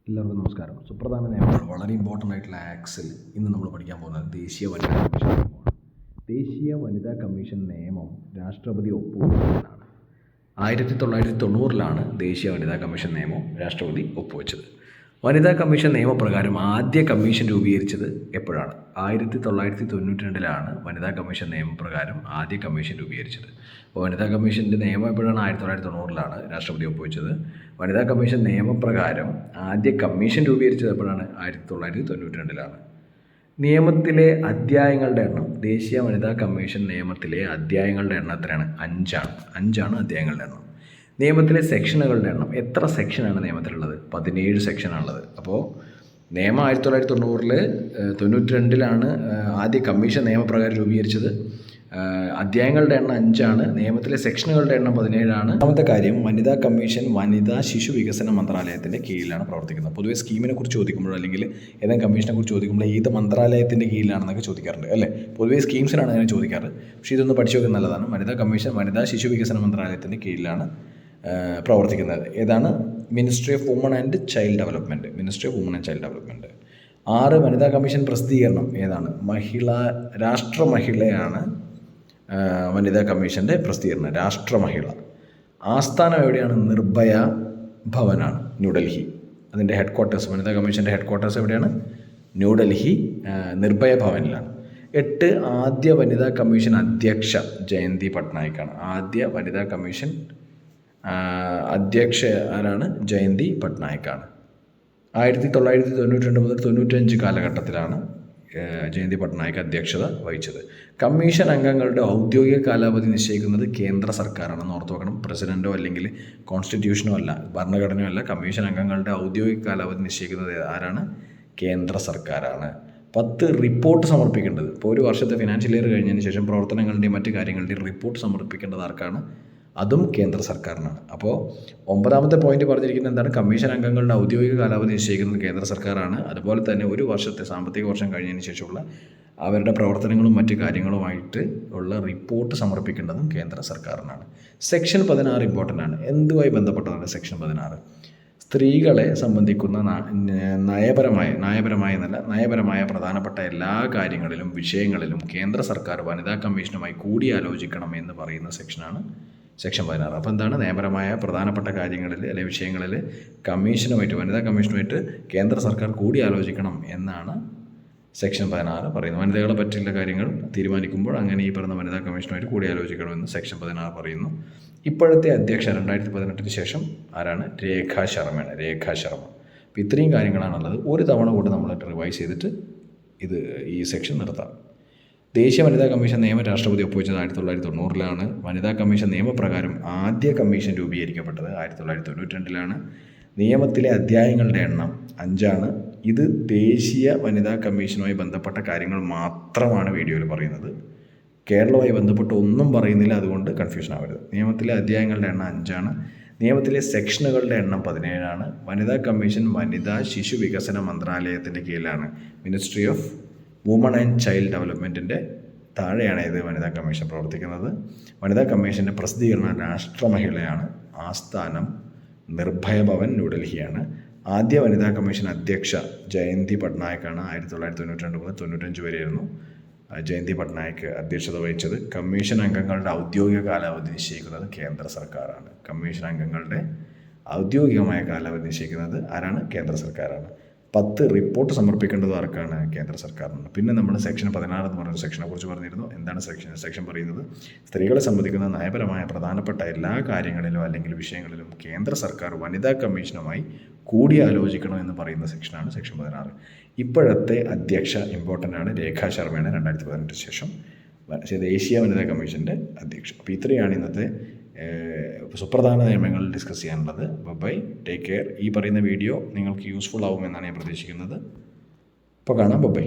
എല്ലാവർക്കും നമസ്കാരം. സുപ്രധാന നിയമങ്ങൾ, വളരെ ഇമ്പോർട്ടൻ്റ് ആയിട്ടുള്ള ആക്സിൽ ഇന്ന് നമ്മൾ പഠിക്കാൻ പോകുന്നത് ദേശീയ വനിതാ കമ്മീഷൻ നിയമമാണ്. ദേശീയ വനിതാ കമ്മീഷൻ നിയമം രാഷ്ട്രപതി ഒപ്പുവെച്ചതാണ്. 1990 ദേശീയ വനിതാ കമ്മീഷൻ നിയമം രാഷ്ട്രപതി ഒപ്പുവെച്ചത്. വനിതാ കമ്മീഷൻ നിയമപ്രകാരം ആദ്യ കമ്മീഷൻ രൂപീകരിച്ചത് എപ്പോഴാണ്? 1992 വനിതാ കമ്മീഷൻ നിയമപ്രകാരം ആദ്യ കമ്മീഷൻ രൂപീകരിച്ചത്. അപ്പോൾ വനിതാ കമ്മീഷൻ്റെ നിയമം എപ്പോഴാണ്? 1990 രാഷ്ട്രപതി ഒപ്പുവെച്ചത്. വനിതാ കമ്മീഷൻ നിയമപ്രകാരം ആദ്യ കമ്മീഷൻ രൂപീകരിച്ചത് എപ്പോഴാണ്? 1992 നിയമത്തിലെ അധ്യായങ്ങളുടെ എണ്ണം, ദേശീയ വനിതാ കമ്മീഷൻ നിയമത്തിലെ അധ്യായങ്ങളുടെ എണ്ണം എത്രയാണ്? 5 അധ്യായങ്ങളുടെ എണ്ണം. നിയമത്തിലെ സെക്ഷനുകളുടെ എണ്ണം, എത്ര സെക്ഷനാണ് നിയമത്തിലുള്ളത്? 17 സെക്ഷനാണുള്ളത്. അപ്പോൾ നിയമം 1992 ആദ്യ കമ്മീഷൻ നിയമപ്രകാരം രൂപീകരിച്ചത്. അധ്യായങ്ങളുടെ എണ്ണം 5, നിയമത്തിലെ സെക്ഷനുകളുടെ എണ്ണം 17. രണ്ടാമത്തെ കാര്യം, വനിതാ കമ്മീഷൻ വനിതാ ശിശു വികസന മന്ത്രാലയത്തിൻ്റെ കീഴിലാണ് പ്രവർത്തിക്കുന്നത്. പൊതുവെ സ്കീമിനെ കുറിച്ച് ചോദിക്കുമ്പോൾ അല്ലെങ്കിൽ ഏതെങ്കിലും കമ്മീഷനെ കുറിച്ച് ചോദിക്കുമ്പോൾ ഏത് മന്ത്രാലയത്തിൻ്റെ കീഴിലാണെന്നൊക്കെ ചോദിക്കാറുണ്ട് അല്ലേ? പൊതുവെ സ്കീംസിനാണ് അങ്ങനെ ചോദിക്കാറ്. പക്ഷേ ഇതൊന്ന് പഠിച്ചു വെക്കുന്നത് നല്ലതാണ്. വനിതാ കമ്മീഷൻ വനിതാ ശിശു വികസന മന്ത്രാലയത്തിൻ്റെ കീഴിലാണ് പ്രവർത്തിക്കുന്നത്. ഏതാണ്? Ministry of women and child development. 6, വനിതാ കമ്മീഷൻ പ്രസിദ്ധീകരണം ഏതാണ്? രാഷ്ട്രമഹിളയാണ് വനിതാ കമ്മീഷൻ്റെ പ്രസിദ്ധീകരണം, രാഷ്ട്രമഹിള. ആസ്ഥാനം എവിടെയാണ്? നിർഭയ ഭവനാണ്, ന്യൂഡൽഹി. അതിൻ്റെ ഹെഡ്ക്വാർട്ടേഴ്സ്, വനിതാ കമ്മീഷൻ്റെ ഹെഡ്ക്വാർട്ടേഴ്സ് എവിടെയാണ്? ന്യൂഡൽഹി, നിർഭയ ഭവനിലാണ്. 8, ആദ്യ വനിതാ കമ്മീഷൻ അധ്യക്ഷ ജയന്തി പട്നായിക്കാണ്. ആദ്യ വനിതാ കമ്മീഷൻ അധ്യക്ഷ ആരാണ്? ജയന്തി പട്നായിക്കാണ്. 1992 മുതൽ 95 കാലഘട്ടത്തിലാണ് ജയന്തി പട്നായിക് അധ്യക്ഷത വഹിച്ചത്. കമ്മീഷൻ അംഗങ്ങളുടെ ഔദ്യോഗിക കാലാവധി നിശ്ചയിക്കുന്നത് കേന്ദ്ര സർക്കാരാണെന്ന് ഓർത്ത് വെക്കണം. പ്രസിഡൻറ്റോ അല്ലെങ്കിൽ കോൺസ്റ്റിറ്റ്യൂഷനോ അല്ല, ഭരണഘടനയോ അല്ല. കമ്മീഷൻ അംഗങ്ങളുടെ ഔദ്യോഗിക കാലാവധി നിശ്ചയിക്കുന്നത് ആരാണ്? കേന്ദ്ര സർക്കാരാണ്. 10, റിപ്പോർട്ട് സമർപ്പിക്കേണ്ടത്. ഇപ്പോൾ ഒരു വർഷത്തെ ഫിനാൻഷ്യൽ ഇയർ കഴിഞ്ഞതിന് ശേഷം പ്രവർത്തനങ്ങളുടെയും മറ്റു കാര്യങ്ങളുടെയും റിപ്പോർട്ട് സമർപ്പിക്കേണ്ടത് ആർക്കാണ്? അതും കേന്ദ്ര സർക്കാരിനാണ്. അപ്പോൾ 9ാമത്തെ പോയിന്റ് പറഞ്ഞിരിക്കുന്നത് എന്താണ്? കമ്മീഷൻ അംഗങ്ങളുടെ ഔദ്യോഗിക കാലാവധി നിശ്ചയിക്കുന്നത് കേന്ദ്ര സർക്കാരാണ്. അതുപോലെ തന്നെ ഒരു വർഷത്തെ സാമ്പത്തിക വർഷം കഴിഞ്ഞതിന് ശേഷമുള്ള അവരുടെ പ്രവർത്തനങ്ങളും മറ്റു കാര്യങ്ങളുമായിട്ട് ഉള്ള റിപ്പോർട്ട് സമർപ്പിക്കേണ്ടതും കേന്ദ്ര സർക്കാരിനാണ്. സെക്ഷൻ 16 ഇമ്പോർട്ടൻ്റ് ആണ്. എന്തുമായി ബന്ധപ്പെട്ടതാണ് സെക്ഷൻ 16? സ്ത്രീകളെ സംബന്ധിക്കുന്ന നയപരമായ പ്രധാനപ്പെട്ട എല്ലാ കാര്യങ്ങളിലും വിഷയങ്ങളിലും കേന്ദ്ര സർക്കാർ വനിതാ കമ്മീഷനുമായി കൂടിയാലോചിക്കണം എന്ന് പറയുന്ന സെക്ഷനാണ് സെക്ഷൻ 16. അപ്പോൾ എന്താണ്? നയപരമായ പ്രധാനപ്പെട്ട കാര്യങ്ങളിൽ അല്ലെങ്കിൽ വിഷയങ്ങളിൽ വനിതാ കമ്മീഷനുമായിട്ട് കേന്ദ്ര സർക്കാർ കൂടിയാലോചിക്കണം എന്നാണ് സെക്ഷൻ 16 പറയുന്നത്. വനിതകളെ പറ്റിയുള്ള കാര്യങ്ങൾ തീരുമാനിക്കുമ്പോൾ അങ്ങനെ ഈ പറഞ്ഞ വനിതാ കമ്മീഷനുമായിട്ട് കൂടിയാലോചിക്കണമെന്ന് സെക്ഷൻ 16 പറയുന്നു. ഇപ്പോഴത്തെ അധ്യക്ഷ 2018 ശേഷം ആരാണ്? രേഖാ ശർമ്മ. അപ്പോൾ ഇത്രയും കാര്യങ്ങളാണുള്ളത്. ഒരു തവണ കൂടെ നമ്മളായിട്ട് റിവൈസ് ചെയ്തിട്ട് ഈ സെക്ഷൻ നിർത്താം. ദേശീയ വനിതാ കമ്മീഷൻ നിയമം രാഷ്ട്രപതി ഒപ്പുവെച്ചത് 1990 വനിതാ കമ്മീഷൻ നിയമപ്രകാരം ആദ്യ കമ്മീഷൻ രൂപീകരിക്കപ്പെട്ടത് 1992 നിയമത്തിലെ അധ്യായങ്ങളുടെ എണ്ണം 5. ഇത് ദേശീയ വനിതാ കമ്മീഷനുമായി ബന്ധപ്പെട്ട കാര്യങ്ങൾ മാത്രമാണ് വീഡിയോയിൽ പറയുന്നത്. കേരളവുമായി ബന്ധപ്പെട്ട് ഒന്നും പറയുന്നില്ല, അതുകൊണ്ട് കൺഫ്യൂഷൻ ആവരുത്. നിയമത്തിലെ അധ്യായങ്ങളുടെ എണ്ണം 5. നിയമത്തിലെ സെക്ഷനുകളുടെ എണ്ണം 17. വനിതാ കമ്മീഷൻ വനിതാ ശിശു വികസന മന്ത്രാലയത്തിൻ്റെ കീഴിലാണ്, ministry of women and child ഡെവലപ്മെൻറ്റിൻ്റെ താഴെയാണ് ഇത് വനിതാ കമ്മീഷൻ പ്രവർത്തിക്കുന്നത്. വനിതാ കമ്മീഷൻ്റെ പ്രസിദ്ധീകരണം രാഷ്ട്രമഹിളയാണ്. ആസ്ഥാനം നിർഭയ ഭവൻ, ന്യൂഡൽഹിയാണ്. ആദ്യ വനിതാ കമ്മീഷൻ അധ്യക്ഷ ജയന്തി പട്നായിക്കാണ്. 1992 മുതൽ 95 വരെയായിരുന്നു ജയന്തി പട്നായിക് അധ്യക്ഷത വഹിച്ചത്. കമ്മീഷൻ അംഗങ്ങളുടെ ഔദ്യോഗിക കാലാവധി നിശ്ചയിക്കുന്നത് കേന്ദ്ര സർക്കാരാണ്. കമ്മീഷൻ അംഗങ്ങളുടെ ഔദ്യോഗികമായ കാലാവധി നിശ്ചയിക്കുന്നത് ആരാണ്? കേന്ദ്ര സർക്കാരാണ്. 10, റിപ്പോർട്ട് സമർപ്പിക്കേണ്ടത് ആർക്കാണ്? കേന്ദ്ര സർക്കാരിനാണ്. പിന്നെ നമ്മൾ സെക്ഷൻ 16 എന്ന് പറഞ്ഞ സെക്ഷനെ കുറിച്ച് പറഞ്ഞിരുന്നു. എന്താണ് സെക്ഷൻ പറയുന്നത്? സ്ത്രീകളെ സംബന്ധിക്കുന്ന നയപരമായ പ്രധാനപ്പെട്ട എല്ലാ കാര്യങ്ങളിലും അല്ലെങ്കിൽ വിഷയങ്ങളിലും കേന്ദ്ര സർക്കാർ വനിതാ കമ്മീഷനുമായി കൂടിയാലോചിക്കണം എന്ന് പറയുന്ന സെക്ഷനാണ് സെക്ഷൻ 16. ഇപ്പോഴത്തെ അധ്യക്ഷ ഇമ്പോർട്ടൻ്റ് ആണ്, രേഖാ ശർമ്മയാണ്. 2018 ശേഷം ദേശീയ വനിതാ കമ്മീഷൻ്റെ അധ്യക്ഷ. അപ്പോൾ ഇത്രയാണ് ഇന്നത്തെ സുപ്രധാന നിയമങ്ങൾ ഡിസ്കസ് ചെയ്യാനുള്ളത്. Bye, take care. ഈ പറയുന്ന വീഡിയോ നിങ്ങൾക്ക് യൂസ്ഫുൾ ആവുമെന്നാണ് ഞാൻ പ്രതീക്ഷിക്കുന്നത്. അപ്പോൾ കാണാം. ബൈ.